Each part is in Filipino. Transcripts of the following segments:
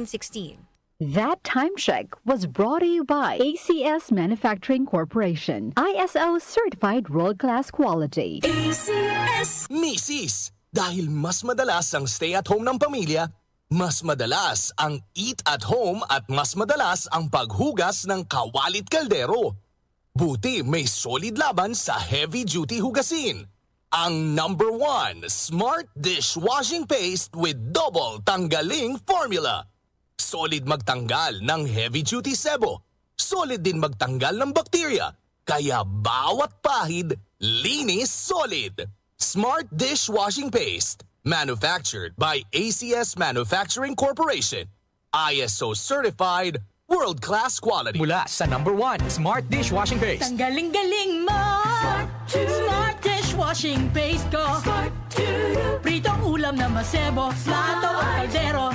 16. That time check was brought to you by ACS Manufacturing Corporation, ISO certified world-class quality. Misis, dahil mas madalas ang stay at home ng pamilya, mas madalas ang eat at home at mas madalas ang paghugas ng kawalit kaldero. Buti may solid laban sa heavy-duty hugasin. Ang number 1 Smart Dishwashing Paste with double tanggaling formula. Solid magtanggal ng heavy-duty sebo. Solid din magtanggal ng bakterya. Kaya bawat pahid, linis solid. Smart Dishwashing Paste. Manufactured by ACS Manufacturing Corporation. ISO certified, world-class quality. Mula sa number 1 Smart Dishwashing Paste. Tanggaling-galing mo! Smart Dishwashing Paste ko! Pritong ulam na masebo, plato at kaldero.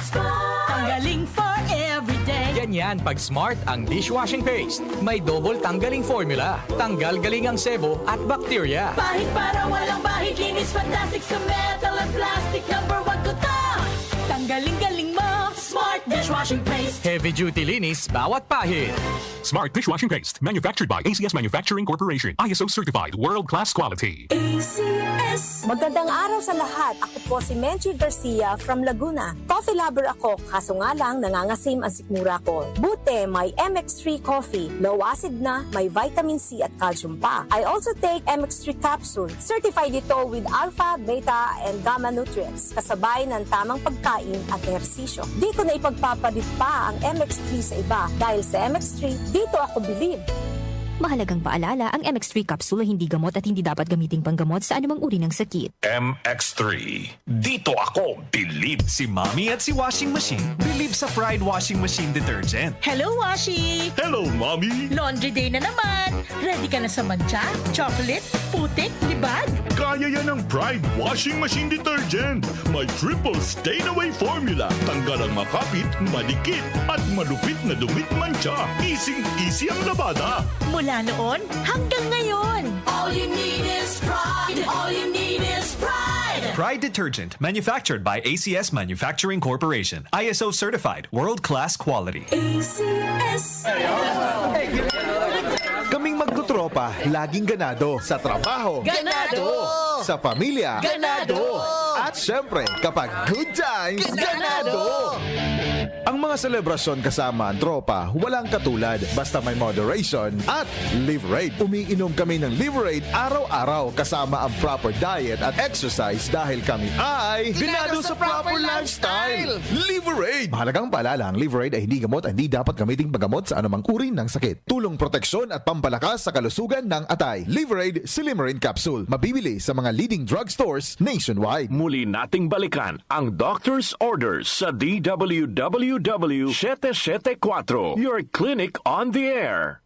Tanggaling for everyday. Ganyan pag Smart ang dishwashing paste. May double tanggaling formula. Tanggal galing ang sebo at bakterya. Pahit para walang bahid, linis fantastic sa metal at plastic. Number 1 ko to! Tanggaling-galing mo! Smart Dishwashing Paste. Heavy duty linis bawat pahid. Smart Dishwashing Paste, manufactured by ACS Manufacturing Corporation. ISO certified, world-class quality. Magandang araw sa lahat. Ako po si Menchie Garcia from Laguna. Coffee lover ako, kaso nga lang nangangasim ang sikmura ko. Buti, may MX3 coffee. Low acid na, may vitamin C at calcium pa. I also take MX3 capsule. Certified ito with alpha, beta, and gamma nutrients. Kasabay ng tamang pagkain at ehersisyo. Di ko na ipagpapalit pa ang MX3 sa iba. Dahil sa MX3, dito ako bilib. Mahalagang paalala, ang MX3 capsule ay hindi gamot at hindi dapat gamiting panggamot sa anumang uri ng sakit. MX3. Dito ako, believe. Si Mommy at si Washing Machine, believe sa Pride Washing Machine Detergent. Hello, Washi! Hello, Mommy. Laundry day na naman! Ready ka na sa mancha, chocolate, putik, libag? Kaya yan ang Pride Washing Machine Detergent. May triple stain-away formula. Tanggal ang makapit, madikit, at malupit na dumit mancha. Easy ang labada. Mula noon hanggang ngayon. All you need is pride. All you need is pride. Pride Detergent, manufactured by ACS Manufacturing Corporation. ISO certified, world-class quality. Kaming magtutropa, laging ganado. Sa trabaho, Ganado! sa pamilya, Ganado! at syempre, kapag good times, ganado! Ang mga selebrasyon kasama ang tropa, walang katulad. Basta may moderation at Liverade. Umiinom kami ng Liverade araw-araw kasama ang proper diet at exercise dahil kami ay ganado sa proper lifestyle. Liverade! Mahalagang paalala, ang Liverade ay hindi gamot at hindi dapat gamiting paggamot sa anumang uri ng sakit. Tulong proteksyon at pampalakas sa kalusugan ng atay. Liverade Silimarin Capsule. Mabibili sa mga leading drugstores nationwide. Muli nating balikan ang doctor's orders sa DWWW 774, your clinic on the air.